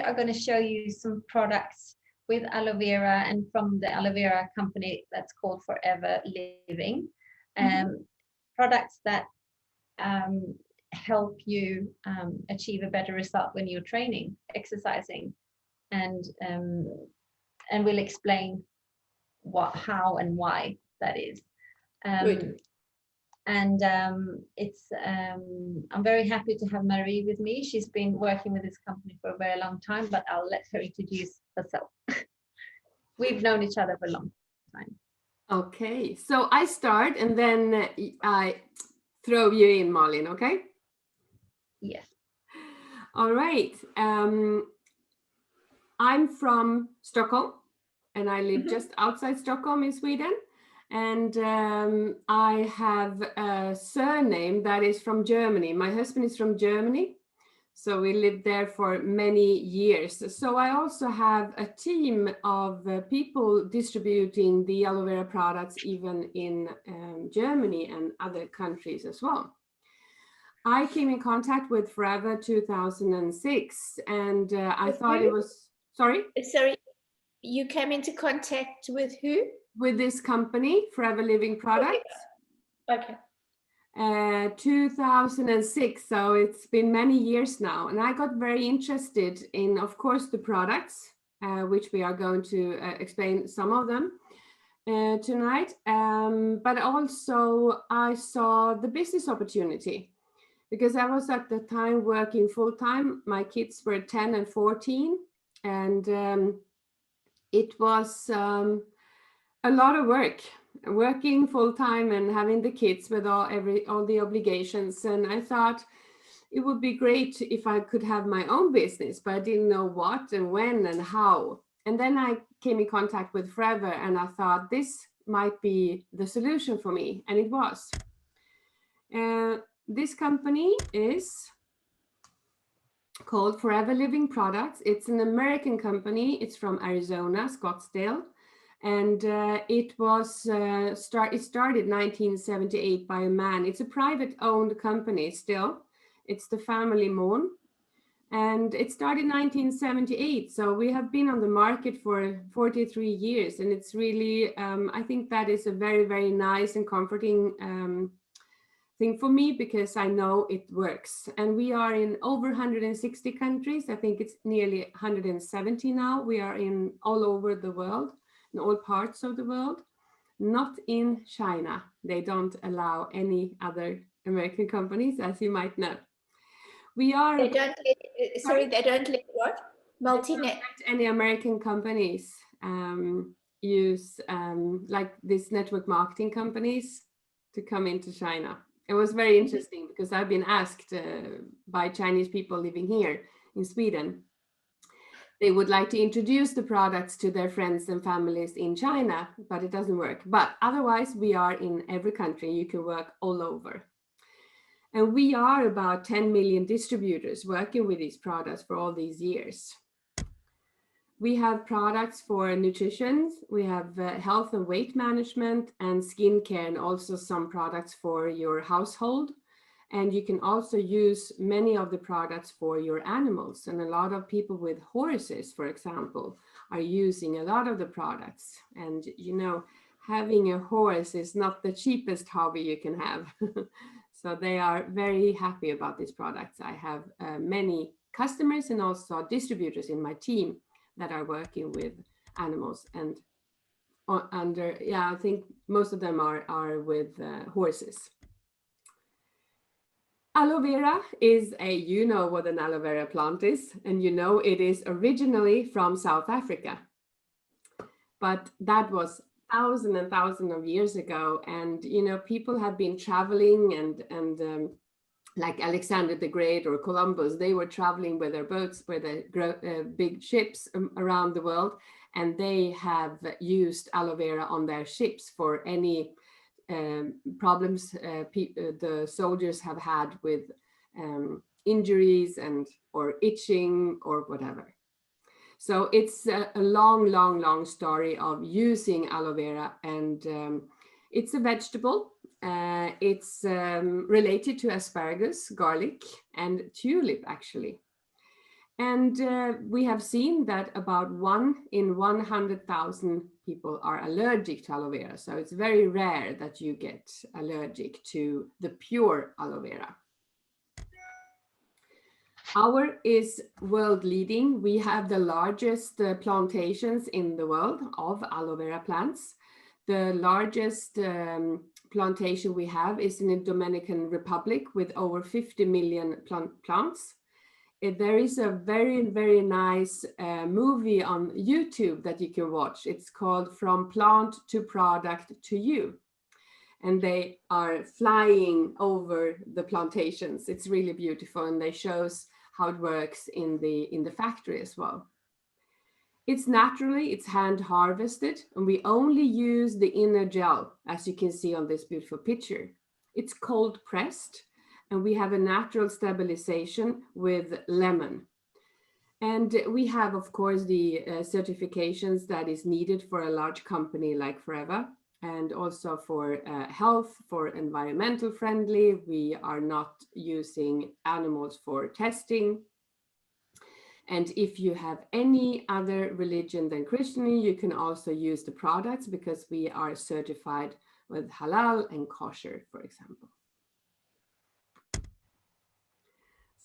are going to show you some products with aloe vera and from the aloe vera company that's called Forever Living. Products that help you achieve a better result when you're training, exercising, and we'll explain what, how, and why that is. Good. And it's I'm very happy to have Marie with me. She's been working with this company for a very long time, but I'll let her introduce herself. We've known each other for a long time. Okay, so I start and then I throw you in, Malin, okay? Yes. All right. I'm from Stockholm and I live just outside Stockholm in Sweden. And I have a surname that is from Germany. My husband is from Germany. So we lived there for many years. So I also have a team of people distributing the aloe vera products even in Germany and other countries as well. I came in contact with Forever 2006 and I thought it was, sorry? Sorry, you came into contact with who? With this company, Forever Living Products. Okay. 2006, so it's been many years now, and I got very interested in, of course, the products, which we are going to explain some of them tonight, but also I saw the business opportunity because I was at the time working full-time. My kids were 10 and 14, and it was a lot of work, working full-time and having the kids with all the obligations. And I thought it would be great if I could have my own business, but I didn't know what and when and how. And then I came in contact with Forever and I thought this might be the solution for me, and it was. This company is called Forever Living Products. It's an American company. It's from Arizona, Scottsdale. And it started 1978 by a man. It's a private owned company still. It's the family Mohn. And it started 1978. So we have been on the market for 43 years. And it's really, I think that is a very, very nice and comforting thing for me because I know it works. And we are in over 160 countries. I think it's nearly 170 now. We are in all over the world. In all parts of the world, not in China. They don't allow any other American companies, as you might know. We are. They don't let, sorry, they don't let what? Multinet. Any American companies use like these network marketing companies to come into China. It was very interesting because I've been asked by Chinese people living here in Sweden. They would like to introduce the products to their friends and families in China, but it doesn't work. But otherwise, we are in every country. You can work all over. And we are about 10 million distributors working with these products for all these years. We have products for nutrition. We have health and weight management and skincare, and also some products for your household. And you can also use many of the products for your animals. And a lot of people with horses, for example, are using a lot of the products. And, you know, having a horse is not the cheapest hobby you can have. So they are very happy about these products. I have many customers and also distributors in my team that are working with animals. And I think most of them are with horses. Aloe vera is you know what an aloe vera plant is, and you know it is originally from South Africa. But that was thousands and thousands of years ago. And, you know, people have been traveling and like Alexander the Great or Columbus, they were traveling with their boats, with their big ships around the world. And they have used aloe vera on their ships for any problems the soldiers have had with injuries or itching or whatever. So it's a long story of using aloe vera, and it's a vegetable. It's related to asparagus, garlic, and tulip actually. And we have seen that about 1 in 100,000 people are allergic to aloe vera. So it's very rare that you get allergic to the pure aloe vera. Our is world leading. We have the largest plantations in the world of aloe vera plants. The largest plantation we have is in the Dominican Republic with over 50 million plants. There is a very, very nice movie on YouTube that you can watch. It's called From Plant to Product to You. And they are flying over the plantations. It's really beautiful, and they shows how it works in the factory as well. It's it's hand harvested, and we only use the inner gel, as you can see on this beautiful picture. It's cold pressed, and we have a natural stabilization with lemon. And we have, of course, the certifications that is needed for a large company like Forever, and also for health, for environmental friendly. We are not using animals for testing. And if you have any other religion than Christianity, you can also use the products because we are certified with halal and kosher, for example.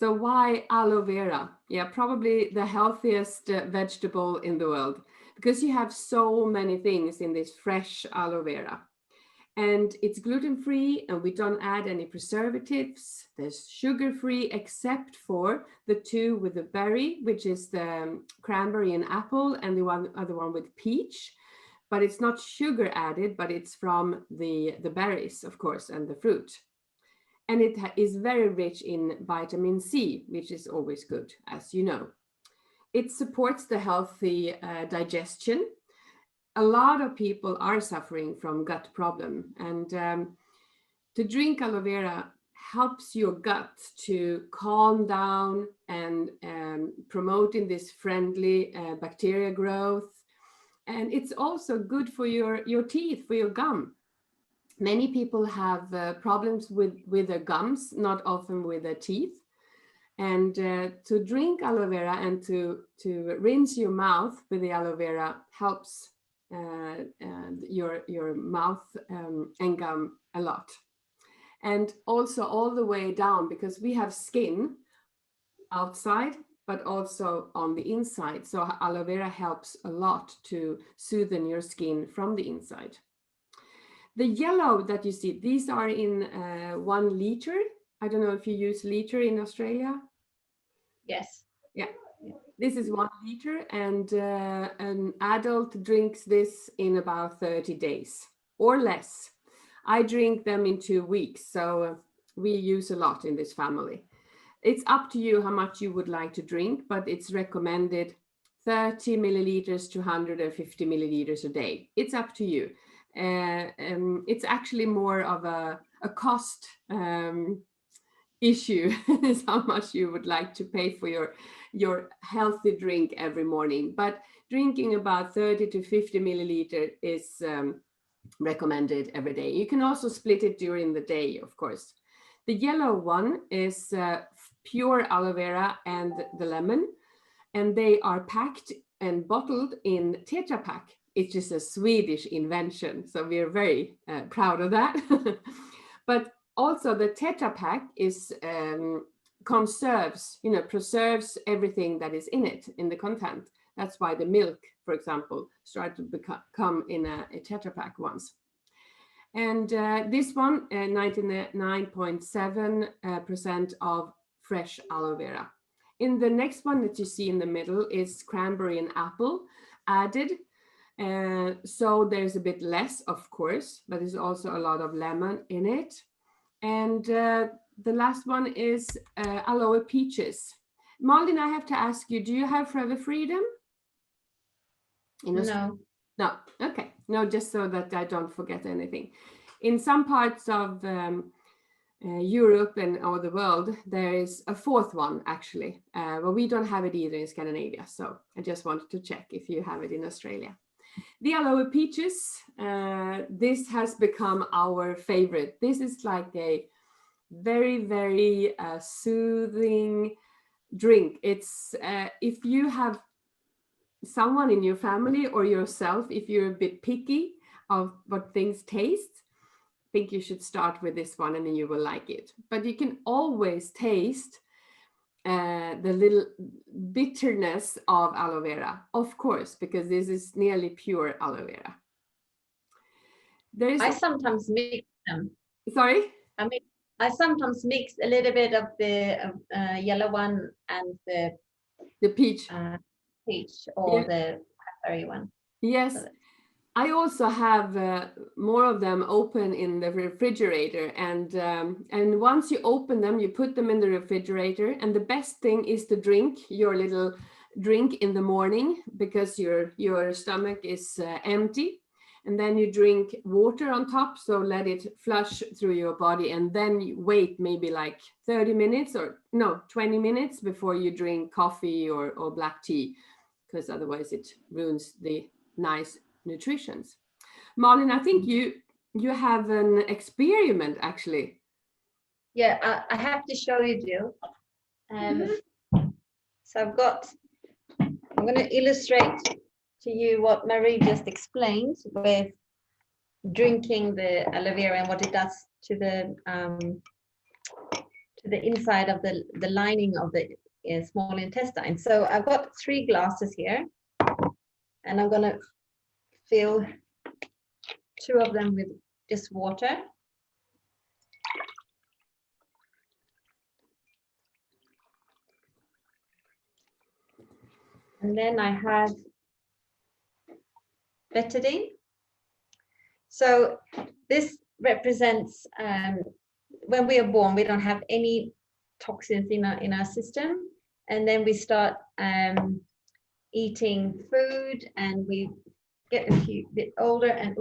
So why aloe vera? Yeah, probably the healthiest vegetable in the world, because you have so many things in this fresh aloe vera. And it's gluten-free, and we don't add any preservatives. There's sugar-free, except for the two with the berry, which is the cranberry and apple, and the other one with peach. But it's not sugar added, but it's from the berries, of course, and the fruit. And it is very rich in vitamin C, which is always good, as you know. It supports the healthy digestion. A lot of people are suffering from gut problem, and to drink aloe vera helps your gut to calm down and promoting this friendly bacteria growth. And it's also good for your teeth, for your gum. Many people have problems with their gums, not often with their teeth. And to drink aloe vera and to rinse your mouth with the aloe vera helps your mouth and gum a lot. And also all the way down, because we have skin outside, but also on the inside. So aloe vera helps a lot to soothe your skin from the inside. The yellow that you see, these are in 1 liter. I don't know if you use liter in Australia. Yes. Yeah. This is 1 liter, and an adult drinks this in about 30 days or less. I drink them in 2 weeks, so we use a lot in this family. It's up to you how much you would like to drink, but it's recommended 30 milliliters to 150 milliliters a day. It's up to you. It's actually more of a cost issue is how much you would like to pay for your healthy drink every morning. But drinking about 30 to 50 milliliter is recommended every day. You can also split it during the day, of course. The yellow one is pure aloe vera and the lemon, and they are packed and bottled in Tetra Pak. It's just a Swedish invention, so we are very proud of that. But also the Tetra Pak is preserves everything that is in it, in the content. That's why the milk, for example, started to come in a Tetra Pak once. And this one, 99.7% of fresh aloe vera. In the next one that you see in the middle is cranberry and apple added. So there's a bit less, of course, but there's also a lot of lemon in it. And the last one is aloe peaches. Malin, I have to ask you, do you have Forever Freedom? No. No, okay. No, just so that I don't forget anything. In some parts of Europe and or the world, there is a 4th one, actually. But we don't have it either in Scandinavia. So I just wanted to check if you have it in Australia. The aloe peaches, this has become our favorite. This is like a very, very soothing drink. It's if you have someone in your family or yourself, if you're a bit picky of what things taste, I think you should start with this one and then you will like it. But you can always taste the little bitterness of aloe vera, of course, because this is nearly pure aloe vera. There is I sometimes mix them. sorry? I sometimes mix a little bit of the yellow one and The peach. peach or Yeah. the raspberry one. Yes. So I also have more of them open in the refrigerator, and once you open them, you put them in the refrigerator. And the best thing is to drink your little drink in the morning because your stomach is empty, and then you drink water on top, so let it flush through your body, and then you wait maybe like 30 minutes or no 20 minutes before you drink coffee or black tea, because otherwise it ruins the nice nutritions. Malin, I think you have an experiment actually. yeah, I have to show you, Jill. So I'm going to illustrate to you what Marie just explained with drinking the aloe vera and what it does to the inside of the lining of the small intestine. So I've got 3 glasses here, and I'm going to fill 2 of them with just water. And then I have betadine. So this represents when we are born, we don't have any toxins in our system, and then we start eating food, and we get a bit older, and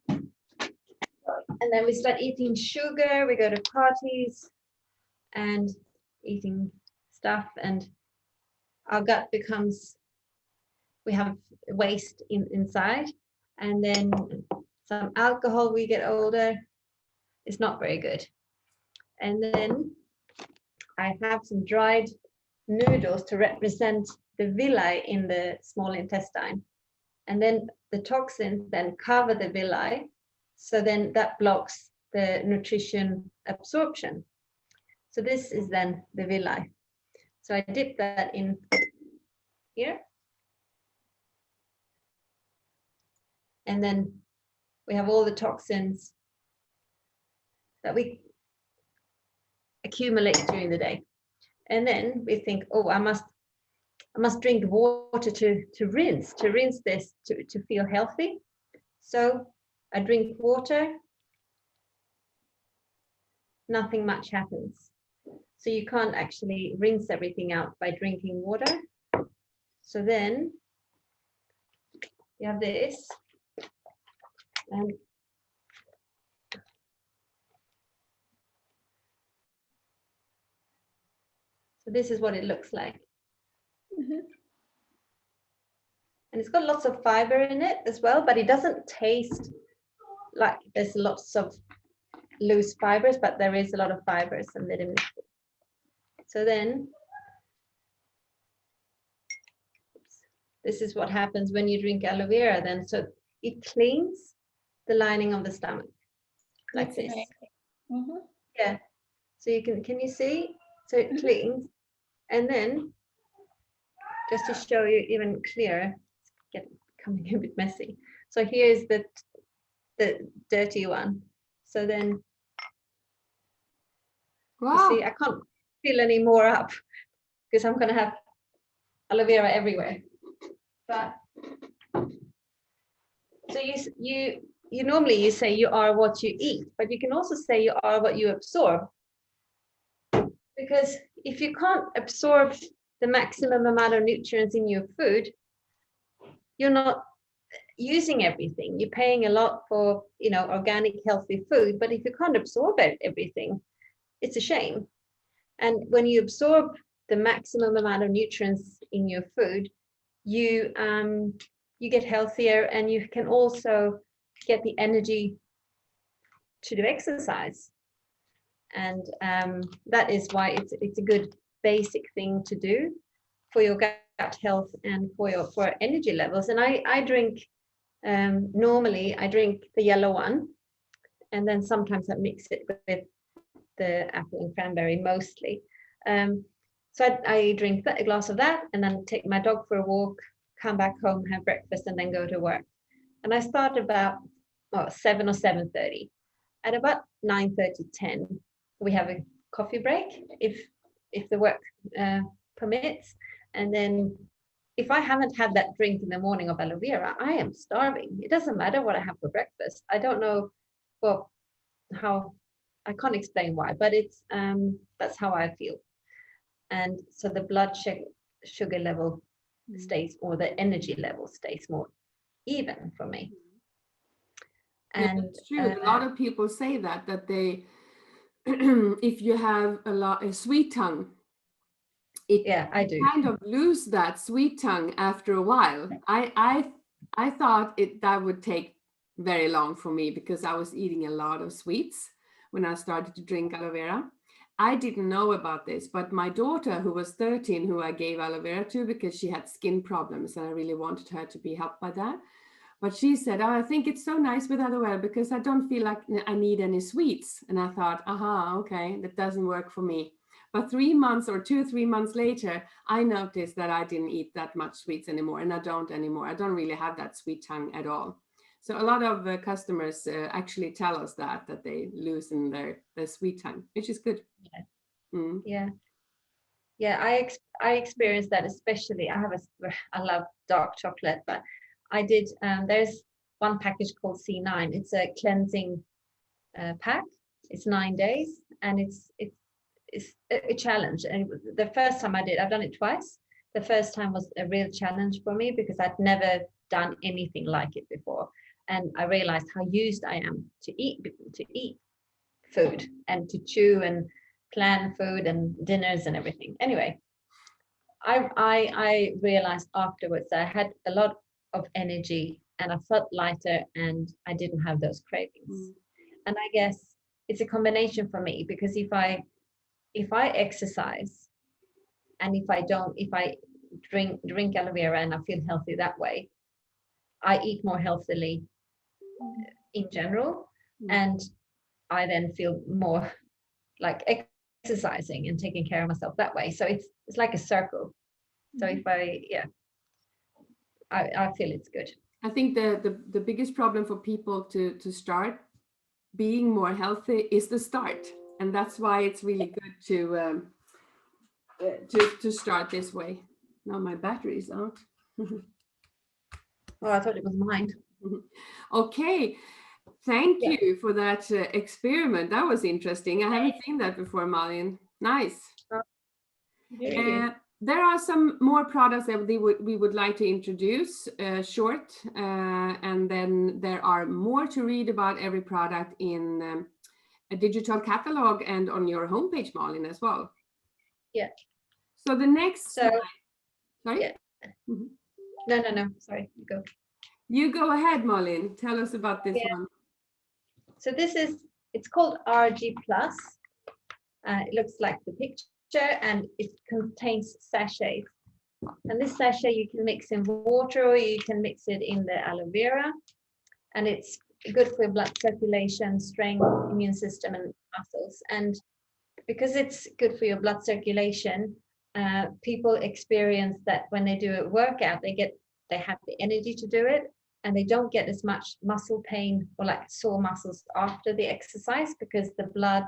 and then we start eating sugar. We go to parties and eating stuff, and our gut becomes, we have waste inside, and then some alcohol. We get older, it's not very good. And then I have some dried noodles to represent the villi in the small intestine, and then the toxins then cover the villi, so then that blocks the nutrition absorption. So this is then the villi. So I dip that in here, and then we have all the toxins that we accumulate during the day. And then we think, oh, I must drink water to rinse this to feel healthy. So I drink water, nothing much happens. So you can't actually rinse everything out by drinking water. So then you have this, and so this is what it looks like. And it's got lots of fiber in it as well, but it doesn't taste like there's lots of loose fibers, but there is a lot of fibers and vitamins. So then this is what happens when you drink aloe vera then. So it cleans the lining of the stomach like this. Yeah. So you can you see? So it cleans, and then just to show you even clearer, it's becoming a bit messy. So here's the dirty one. So then Wow. you see, I can't fill any more up because I'm going to have aloe vera everywhere. But so you normally you say you are what you eat, but you can also say you are what you absorb. Because if you can't absorb the maximum amount of nutrients in your food, you're not using everything. You're paying a lot for, organic, healthy food, but if you can't absorb everything, it's a shame. And when you absorb the maximum amount of nutrients in your food, you get healthier, and you can also get the energy to do exercise. And that is why it's a good basic thing to do for your gut health and for energy levels. And I drink, normally I drink the yellow one, and then sometimes I mix it with the apple and cranberry mostly. So I drink a glass of that, and then take my dog for a walk, come back home, have breakfast, and then go to work. And I start about 7 or 7:30. At about 9:30, 10, we have a coffee break if the work permits. And then if I haven't had that drink in the morning of aloe vera, I am starving. It doesn't matter what I have for breakfast. I don't know, well, how, I can't explain why, but it's that's how I feel. And so the blood sugar level stays, or the energy level stays more even for me. And that's true. A lot of people say that they if you have a sweet tongue, I do kind of lose that sweet tongue after a while. I thought that would take very long for me, because I was eating a lot of sweets when I started to drink aloe vera. I didn't know about this, but my daughter, who was 13, who I gave aloe vera to because she had skin problems and I really wanted her to be helped by that. But she said, "Oh, I think it's so nice with aloe vera because I don't feel like I need any sweets." And I thought, okay, that doesn't work for me. But 3 months or 2-3 months later, I noticed that I didn't eat that much sweets anymore, and I don't anymore. I don't really have that sweet tongue at all. So a lot of customers actually tell us that they loosen their sweet tongue, which is good. Yeah. Mm. Yeah. I experienced that, especially. I love dark chocolate, but I did. There's one package called C9. It's a cleansing pack. It's 9 days, and it's a challenge. And the first time I did, I've done it twice. The first time was a real challenge for me because I'd never done anything like it before, and I realized how used I am to eat food and to chew and plan food and dinners and everything. Anyway, I realized afterwards that I had a lot of energy and I felt lighter and I didn't have those cravings. And I guess it's a combination for me, because if I exercise and if I drink aloe vera and I feel healthy that way, I eat more healthily in general, and I then feel more like exercising and taking care of myself that way. So it's like a circle. So if I feel it's good. I think the biggest problem for people to start being more healthy is the start, and that's why it's really good to start this way. Now my battery is out. Oh, I thought it was mine. Okay, thank you for that experiment. That was interesting. I haven't seen that before, Malin. Nice. There are some more products that we would like to introduce short, and then there are more to read about every product in a digital catalog and on your homepage, Malin, as well. Yeah. So the next slide. Sorry? Yeah. No. Sorry, you go. You go ahead, Malin. Tell us about this one. So it's called RG Plus. It looks like the picture, and it contains sachets. And this sachet you can mix in water, or you can mix it in the aloe vera. And it's good for blood circulation, strength, immune system, and muscles. And because it's good for your blood circulation, people experience that when they do a workout, they have the energy to do it, and they don't get as much muscle pain or like sore muscles after the exercise, because the blood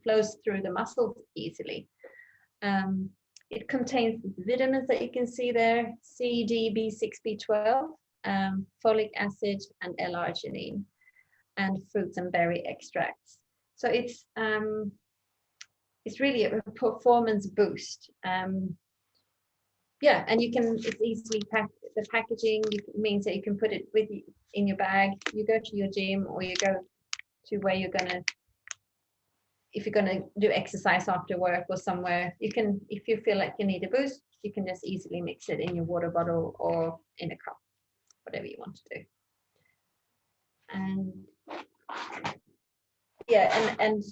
flows through the muscles easily. It contains vitamins that you can see there: C, D, B6, B12, folic acid, and L-arginine, and fruits and berry extracts. So it's really a performance boost. And it's easily packed. The packaging means that you can put it with you in your bag. You go to your gym, or you go to where if you're gonna do exercise after work or somewhere, you can, if you feel like you need a boost, you can just easily mix it in your water bottle or in a cup, whatever you want to do. And and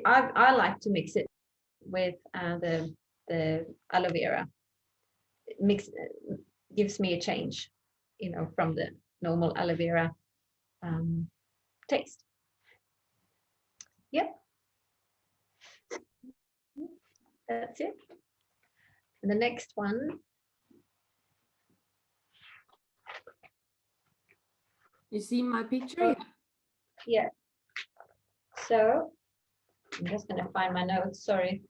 I like to mix it with the aloe vera. It gives me a change, from the normal aloe vera taste. Yep. That's it. And the next one. You see my picture? Yeah. So I'm just going to find my notes. Sorry.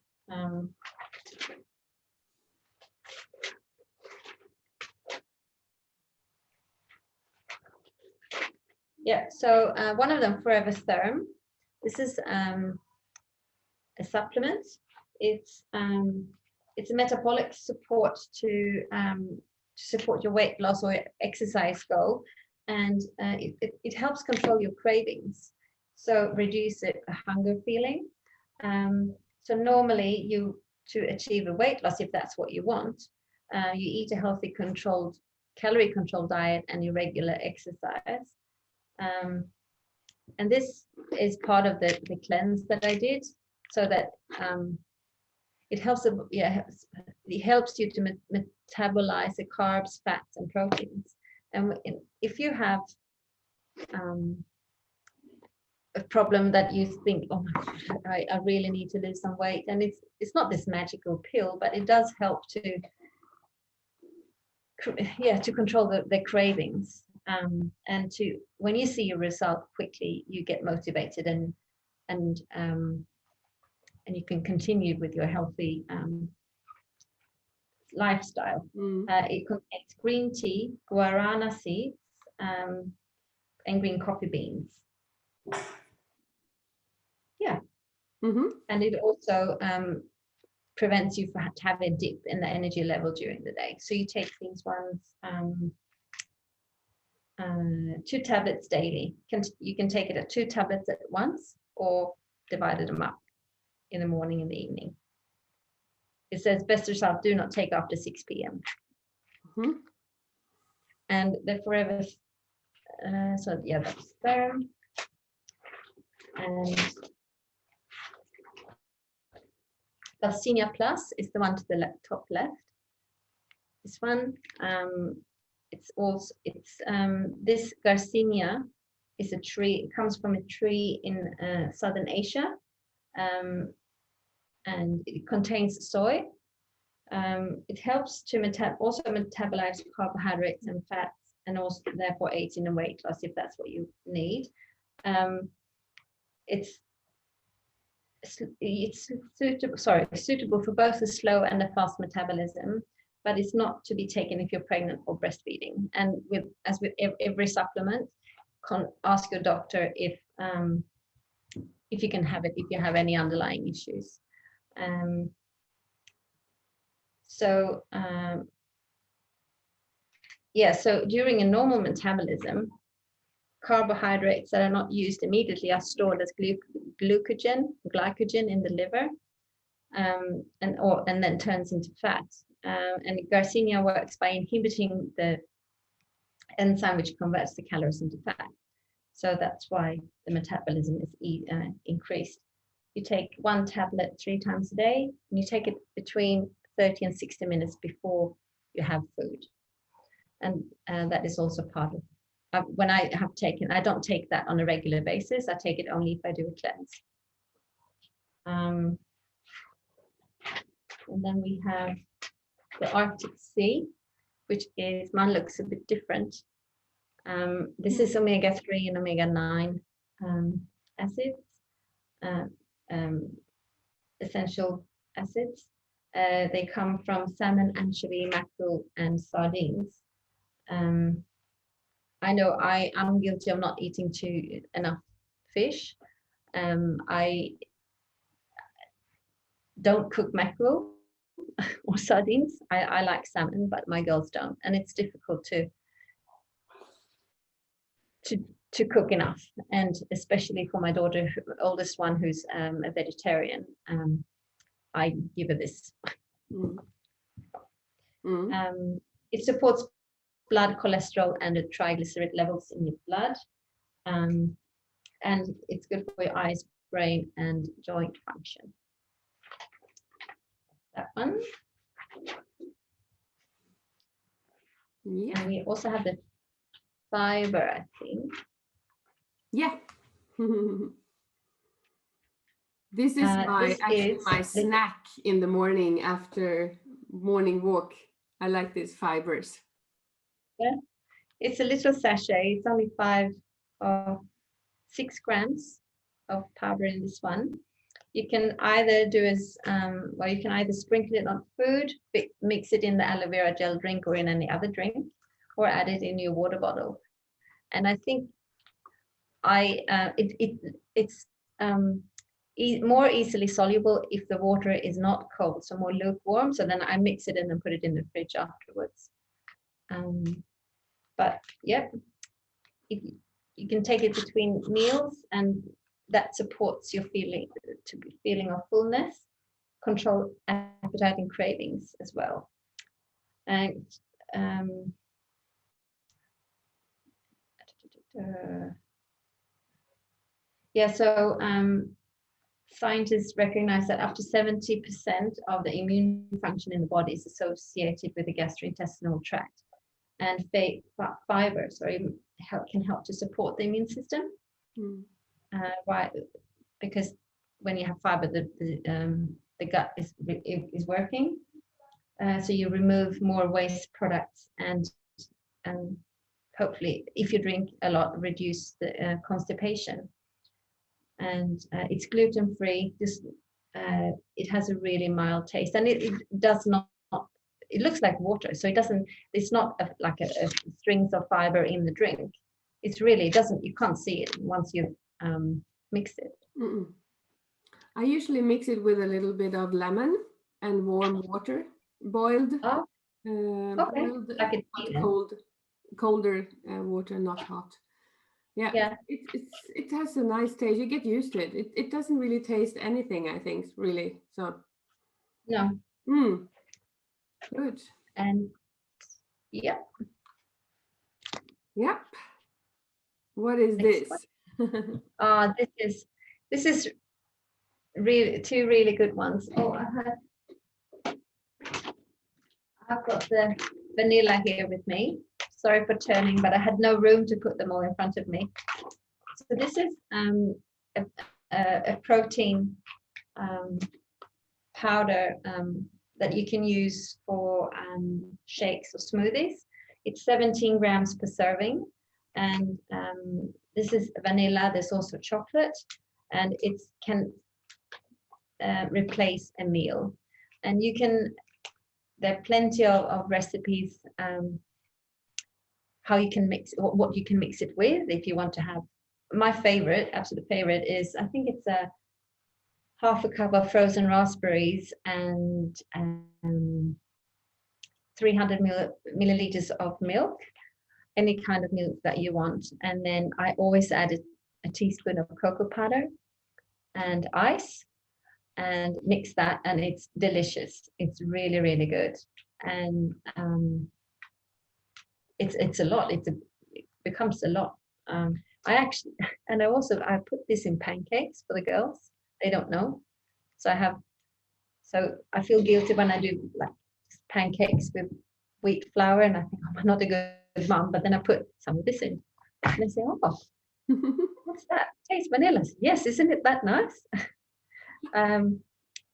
Yeah. So one of them, Forever Therm. This is a supplement. It's a metabolic support to support your weight loss or exercise goal, and it helps control your cravings, so reduce a hunger feeling. So normally to achieve a weight loss, if that's what you want, you eat a healthy, calorie controlled diet and irregular exercise. And this is part of the cleanse that I did, so that it helps you to metabolize the carbs, fats, and proteins. And if you have a problem that you think, oh my God, I really need to lose some weight, and it's not this magical pill, but it does help to control the cravings, and to, when you see a result quickly, you get motivated and you can continue with your healthy lifestyle. It contains green tea, guarana seeds, and green coffee beans. Yeah. And it also prevents you from having a dip in the energy level during the day. So you take these ones, 2 tablets daily. You can take it at 2 tablets at once, or divided them up in the morning and the evening. It says best result, do not take after 6 p.m. And the Forever, so yeah, that's there. And Garcinia Plus is the one to the top left. This one, this Garcinia is a tree. It comes from a tree in Southern Asia, and it contains soy. It helps to also metabolize carbohydrates and fats, and also therefore aids in a weight loss if that's what you need. It's suitable for both a slow and a fast metabolism, but it's not to be taken if you're pregnant or breastfeeding. And as with every supplement, ask your doctor if you can have it if you have any underlying issues. So during a normal metabolism, carbohydrates that are not used immediately are stored as glycogen in the liver, and then turns into fat. And Garcinia works by inhibiting the enzyme which converts the calories into fat. So that's why the metabolism is increased. You take 1 tablet 3 times a day, and you take it between 30 and 60 minutes before you have food. And that is also part of when I don't take that on a regular basis. I take it only if I do a cleanse. And then we have the Arctic Sea, which looks a bit different. This is omega-3 and omega-9 acids, essential acids. They come from salmon, anchovy, mackerel, and sardines. I know I'm guilty of not eating enough fish. I don't cook mackerel or sardines. I like salmon, but my girls don't, and it's difficult to cook enough, and especially for my daughter, oldest one, who's a vegetarian. I give her this. It supports blood cholesterol and the triglyceride levels in your blood, and it's good for your eyes, brain, and joint function. that one. Yeah. And we also have the fiber, I think. Yeah. This is actually my snack in the morning after morning walk. I like these fibers. Yeah, it's a little sachet. It's only 5 or 6 grams of powder in this one. You can either do as well, you can either sprinkle it on food, mix it in the aloe vera gel drink or in any other drink, or add it in your water bottle. And I think it's more easily soluble if the water is not cold, so more lukewarm. So then I mix it in and put it in the fridge afterwards. But yep, you can take it between meals, and that supports your feeling of fullness, control appetite and cravings as well. And yeah, so scientists recognize that up to 70% of the immune function in the body is associated with the gastrointestinal tract, and fibers can help to support the immune system. Right, because when you have fiber, the gut is working, so you remove more waste products, and hopefully, if you drink a lot, reduce the constipation. And it's gluten-free. It has a really mild taste, and it does not. It looks like water, so it's not like a strings of fiber in the drink. It's really doesn't. You can't see it once you mix it. I usually mix it with a little bit of lemon and warm water, boiled. Oh, okay. Boiled, Like colder water, not hot. Yeah. It has a nice taste. You get used to it. It doesn't really taste anything, I think, really. So no. Good. And yeah. Yep. What is this? This is really 2 really good ones. Oh, I've got the vanilla here with me. Sorry for turning, but I had no room to put them all in front of me. So this is a protein powder that you can use for shakes or smoothies. It's 17 grams per serving, and this is vanilla. There's also chocolate, and it can replace a meal. And you can. There are plenty of recipes how you can mix what you can mix it with if you want to have. My favorite, absolute favorite, is I think it's a half a cup of frozen raspberries and 300 milliliters of milk, any kind of milk that you want. And then I always add a teaspoon of cocoa powder and ice and mix that, and it's delicious. It's really, really good. And it's a lot. It becomes a lot. I put this in pancakes for the girls. They don't know. So I feel guilty when I do like pancakes with wheat flour, and I think, oh, I'm not a good mom, but then I put some of this in. And they say, oh, what's that? Tastes vanilla. Yes, isn't it that nice?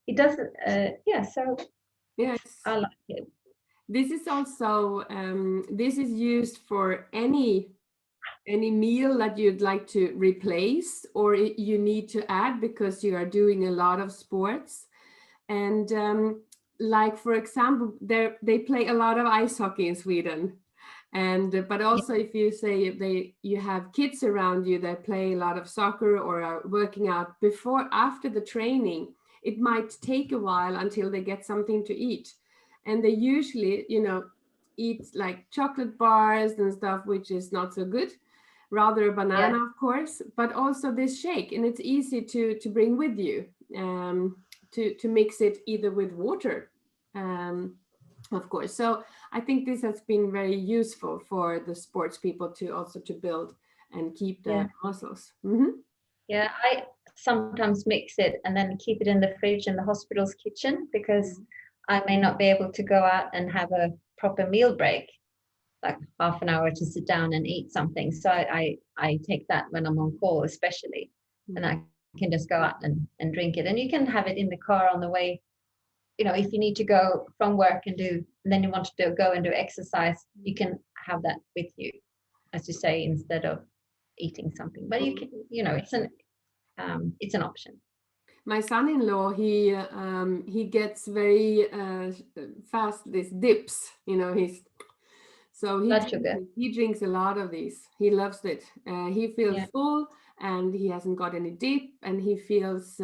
It doesn't, so yes, I like it. This is also, this is used for any meal that you'd like to replace or you need to add because you are doing a lot of sports. And like, for example, they play a lot of ice hockey in Sweden. And but also if you say you have kids around you that play a lot of soccer or are working out after the training, it might take a while until they get something to eat. And they usually, eat like chocolate bars and stuff, which is not so good. Rather a banana, of course, but also this shake. And it's easy to bring with you, to mix it either with water, of course. So I think this has been very useful for the sports people to build and keep the muscles. Yeah, I sometimes mix it and then keep it in the fridge in the hospital's kitchen because I may not be able to go out and have a proper meal break, like half an hour to sit down and eat something. So I take that when I'm on call, especially, and I can just go out and drink it. And you can have it in the car on the way. You know, if you need to go from work and then you want to go and do exercise, you can have that with you, as you say, instead of eating something. But you can, you know, it's an option. My son-in-law, he gets very fast these dips. You know, Blood sugar. he drinks a lot of these. He loves it. He feels Yeah. full, and he hasn't got any dip, and he feels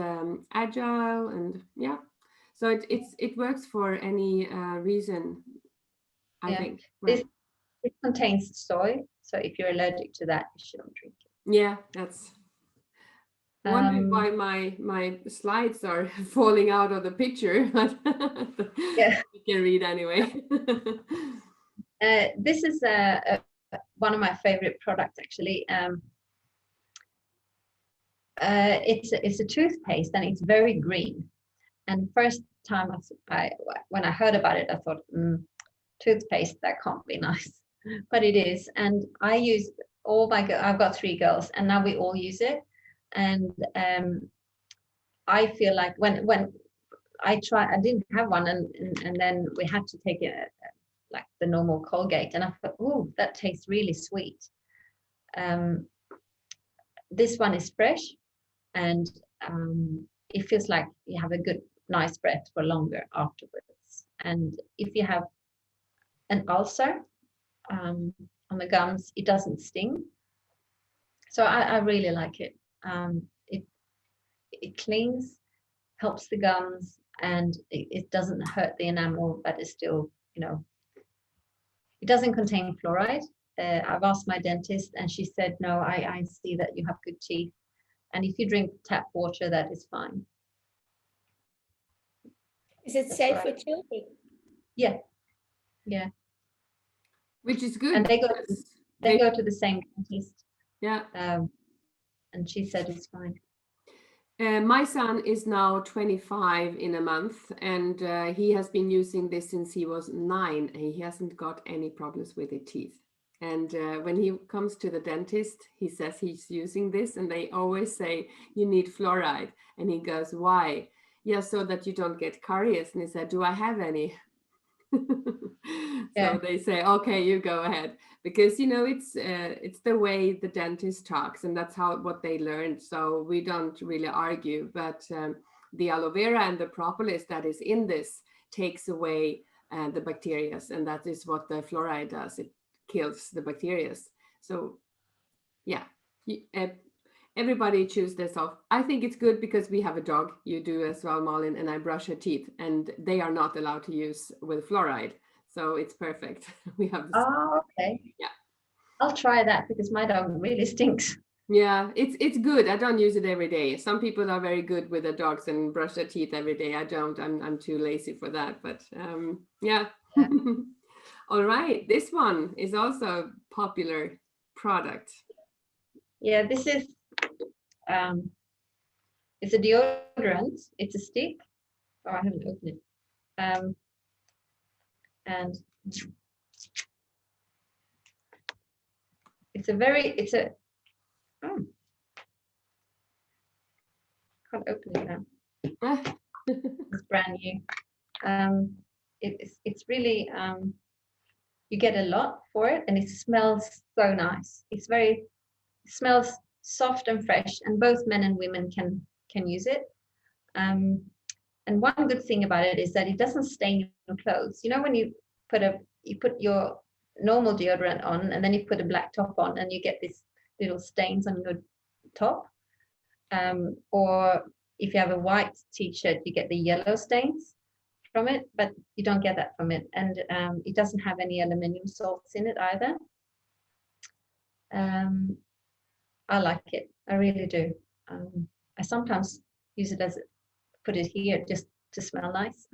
agile, and yeah. So it works for any reason, I Yeah. think. It contains soy, so if you're allergic to that, you shouldn't drink it. Yeah, that's wondering why my slides are falling out of the picture. Yeah. You can read anyway. This is one of my favorite products, actually. It's a toothpaste, and it's very green. And first time when I heard about it, I thought, toothpaste, that can't be nice, but it is. And I use I've got 3 girls, and now we all use it. And I feel like when I didn't have one, and then we had to take it like the normal Colgate, and I thought, oh, that tastes really sweet. This one is fresh, and it feels like you have a good, nice breath for longer afterwards. And if you have an ulcer on the gums, it doesn't sting. So I really like it. It cleans, helps the gums, and it doesn't hurt the enamel, but it's still, you know, it doesn't contain fluoride. I've asked my dentist, and she said, no, I see that you have good teeth, and if you drink tap water, that is fine. Is it safe for children? Yeah, yeah. Which is good. And they go to the same dentist. Yeah. And she said it's fine. My son is now 25 in a month, and he has been using this since he was 9, and he hasn't got any problems with his teeth. And when he comes to the dentist, he says he's using this, and they always say, you need fluoride. And he goes, why? Yeah, so that you don't get caries. And he said, do I have any? Yeah. So they say, okay, you go ahead, because you know it's the way the dentist talks, and that's what they learned. So we don't really argue. But the aloe vera and the propolis that is in this takes away the bacteria, and that is what the fluoride does. It kills the bacteria. So yeah, everybody choose this off. I think it's good because we have a dog. You do as well, Malin, and I brush her teeth, and they are not allowed to use with fluoride. So it's perfect. We have this. Oh, okay. Yeah. I'll try that, because my dog really stinks. Yeah, it's good. I don't use it every day. Some people are very good with their dogs and brush their teeth every day. I don't. I'm too lazy for that. But yeah. All right. This one is also a popular product. Yeah, this is it's a deodorant. It's a stick. Oh, I haven't opened it. And can't open it now. It's brand new. It's really you get a lot for it, and it smells so nice. It smells soft and fresh, and both men and women can use it. And one good thing about it is that it doesn't stain your clothes. You know, when you put your normal deodorant on, and then you put a black top on, and you get these little stains on your top. Or if you have a white t-shirt, you get the yellow stains from it, but you don't get that from it. And it doesn't have any aluminium salts in it either. I like it. I really do. I sometimes use it put it here just to smell nice.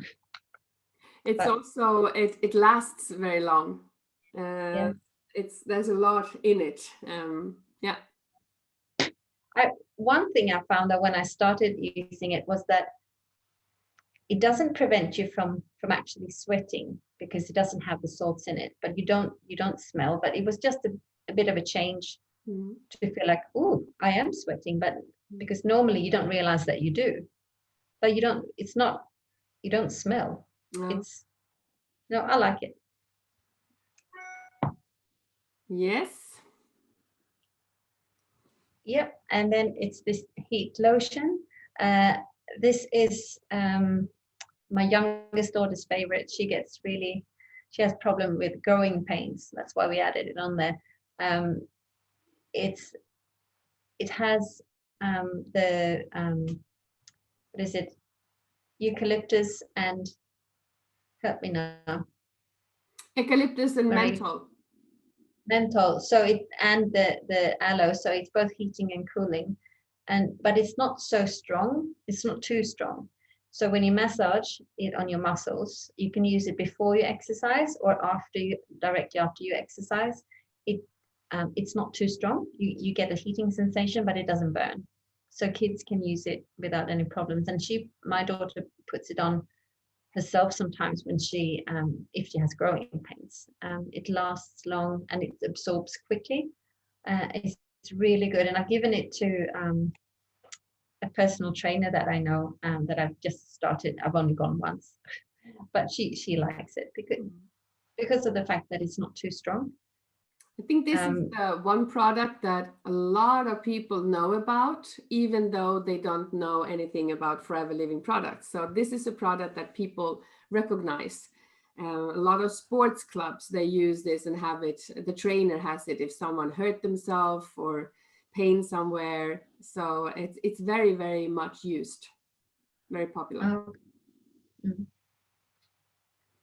It's But also it lasts very long. Yeah. There's a lot in it. Yeah. One thing I found that when I started using it was that it doesn't prevent you from actually sweating because it doesn't have the salts in it, but you don't smell. But it was just a bit of a change to feel like, oh, I am sweating, but because normally you don't realize that you do, but you don't smell. No. No, I like it. Yes. Yep. And then it's this heat lotion. This is my youngest daughter's favorite. She has problem with growing pains. That's why we added it on there. It has what is it? Eucalyptus and, help me now. Eucalyptus and Marie. menthol. So and the aloe, so it's both heating and cooling, but it's not so strong. It's not too strong. So when you massage it on your muscles, you can use it before you exercise or directly after you exercise. It's not too strong. You get a heating sensation, but it doesn't burn. So kids can use it without any problems. And my daughter puts it on herself sometimes when if she has growing pains. It lasts long and it absorbs quickly. It's really good. And I've given it to a personal trainer that I know that I've just started. I've only gone once, but she likes it because of the fact that it's not too strong. I think this is the one product that a lot of people know about, even though they don't know anything about Forever Living products. So this is a product that people recognize. A lot of sports clubs, they use this and have it. The trainer has it if someone hurt themselves or pain somewhere. So it's very, very much used, very popular.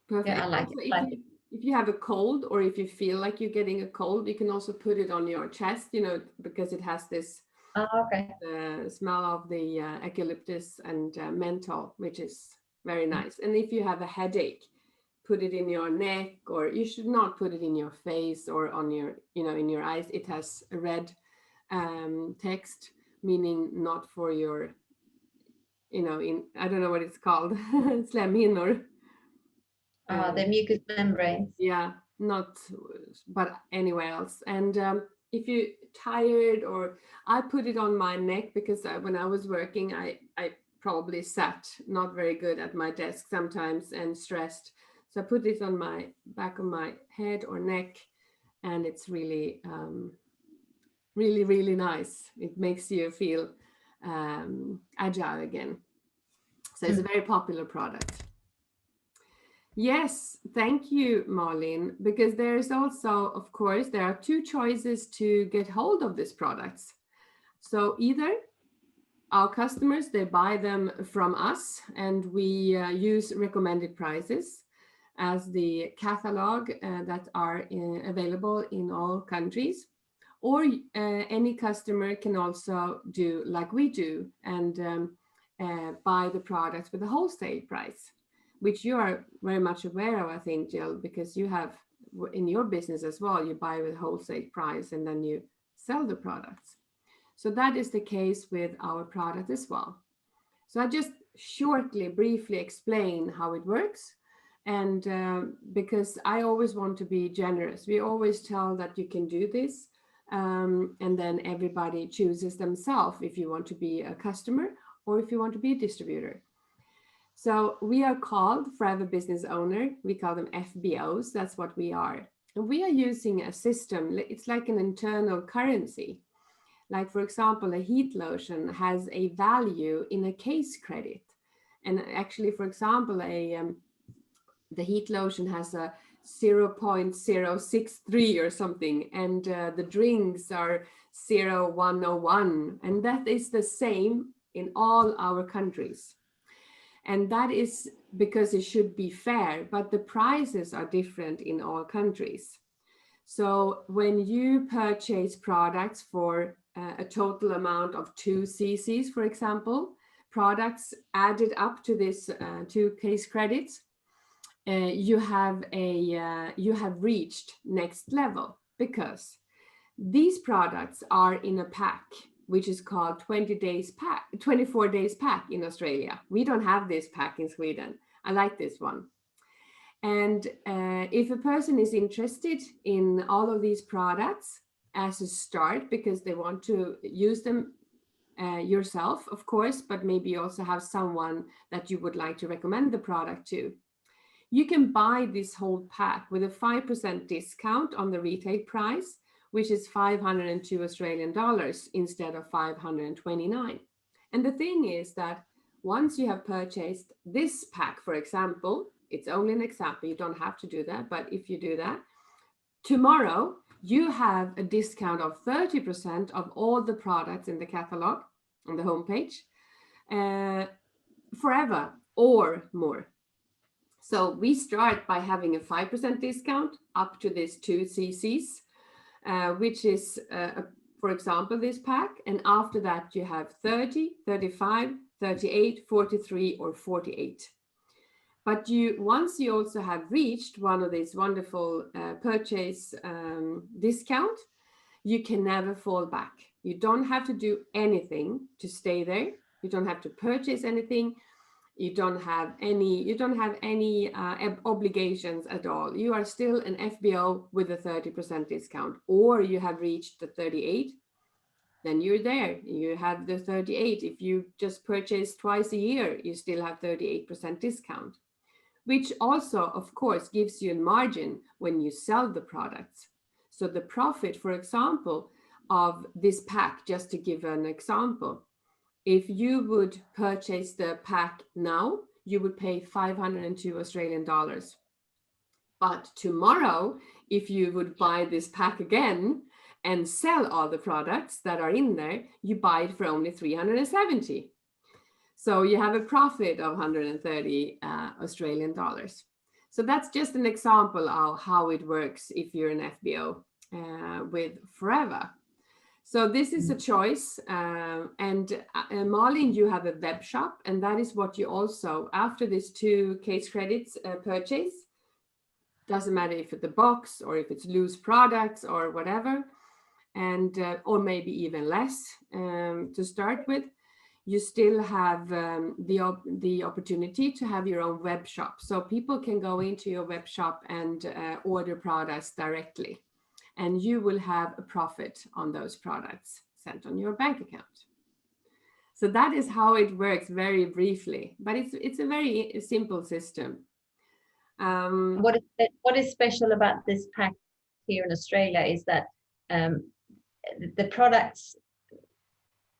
Perfect. Yeah, I like it. If you have a cold or if you feel like you're getting a cold, you can also put it on your chest, because it has this smell of the eucalyptus and menthol, which is very nice. And if you have a headache, put it in your neck, or you should not put it in your face or on your, in your eyes. It has a red text, meaning not for your, I don't know what it's called, slemhinnor. The mucous membrane. Yeah, not, but anywhere else. And if you're tired, or I put it on my neck because when I was working, I probably sat not very good at my desk sometimes and stressed. So I put it on my back of my head or neck, and it's really, really, really nice. It makes you feel agile again. So it's a very popular product. Yes, thank you, Malin, because there's also, of course, there are two choices to get hold of these products. So either our customers, they buy them from us and we use recommended prices as the catalog that are available in all countries, or any customer can also do like we do and buy the products with a wholesale price, which you are very much aware of, I think, Jill, because you have in your business as well, you buy with wholesale price and then you sell the products. So that is the case with our product as well. So I just briefly explain how it works. And because I always want to be generous, we always tell that you can do this. And then everybody chooses themselves if you want to be a customer or if you want to be a distributor. So we are called Forever Business Owner. We call them FBOs. That's what we are. And we are using a system. It's like an internal currency. Like, for example, a heat lotion has a value in a case credit. And actually, for example, the heat lotion has a 0.063 or something. And the drinks are 0.101. And that is the same in all our countries. And that is because it should be fair, but the prices are different in all countries. So when you purchase products for a total amount of 2 cc's, for example, products added up to this 2 case credits, you have reached next level, because these products are in a pack which is called 24 days pack in Australia. We don't have this pack in Sweden. I like this one. And if a person is interested in all of these products as a start, because they want to use them yourself, of course, but maybe you also have someone that you would like to recommend the product to, you can buy this whole pack with a 5% discount on the retail price, which is 502 Australian dollars instead of 529. And the thing is that once you have purchased this pack, for example, it's only an example, you don't have to do that, but if you do that, tomorrow you have a discount of 30% of all the products in the catalog on the homepage forever or more. So we start by having a 5% discount up to this 2 cc's, which is, for example, this pack. And after that, you have 30, 35, 38, 43, or 48. But once you also have reached one of these wonderful purchase discount, you can never fall back. You don't have to do anything to stay there. You don't have to purchase anything. You don't have any obligations at all. You are still an FBO with a 30% discount, or you have reached the 38, then you're there. You have the 38. If you just purchase twice a year, you still have 38% discount, which also, of course, gives you a margin when you sell the products. So the profit, for example, of this pack, just to give an example, if you would purchase the pack now, you would pay 502 Australian dollars. But tomorrow, if you would buy this pack again and sell all the products that are in there, you buy it for only 370. So you have a profit of 130 Australian dollars. So that's just an example of how it works if you're an FBO with Forever. So this is a choice. And Malin, you have a web shop, and that is what you also, after this 2 case credits purchase, doesn't matter if it's the box or if it's loose products or whatever, and or maybe even less to start with, you still have the opportunity to have your own web shop. So people can go into your web shop and order products directly, and you will have a profit on those products sent on your bank account. So that is how it works very briefly, but it's a very simple system. What is special about this pack here in Australia is that the products,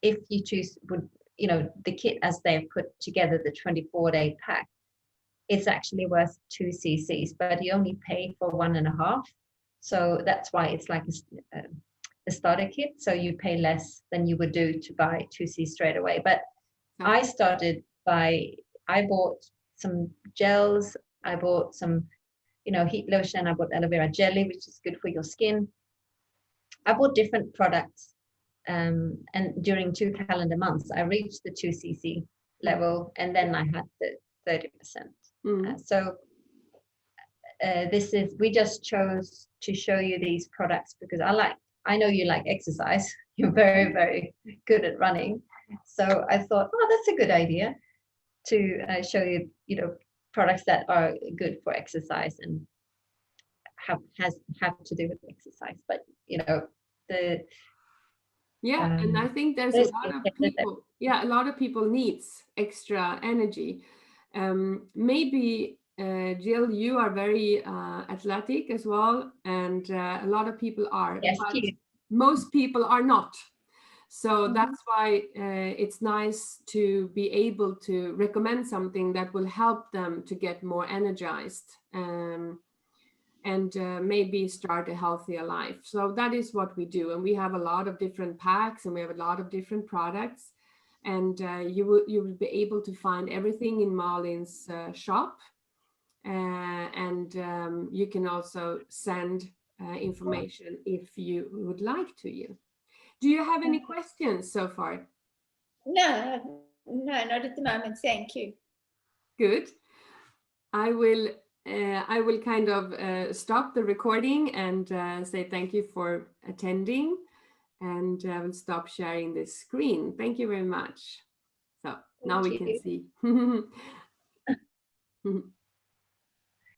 if you choose, would, you know, the kit as they've put together, the 24-day pack, it's actually worth 2 cc's, but you only pay for 1.5. So that's why it's like a starter kit. So you pay less than you would do to buy 2 cc's straight away. But I started by, I bought some gels, I bought some, you know, heat lotion, I bought aloe vera jelly, which is good for your skin. I bought different products, and during 2 calendar months, I reached the 2 cc level, and then I had the 30%. So this is, we just chose to show you these products because I know you like exercise. You're very, very good at running. So I thought, oh, that's a good idea to show you, you know, products that are good for exercise and have to do with exercise. But, you know, and I think there's a lot of people, a lot of people needs extra energy. Maybe Jill, you are very athletic as well, and a lot of people are, yes, but most people are not. So that's why it's nice to be able to recommend something that will help them to get more energized and maybe start a healthier life. So that is what we do. And we have a lot of different packs, and we have a lot of different products. And you will be able to find everything in Malin's shop. And you can also send information if you would like to you. Do you have any questions so far? No, not at the moment. Thank you. Good. I will kind of stop the recording and say thank you for attending. And I will stop sharing this screen. Thank you very much. So now we can you. see.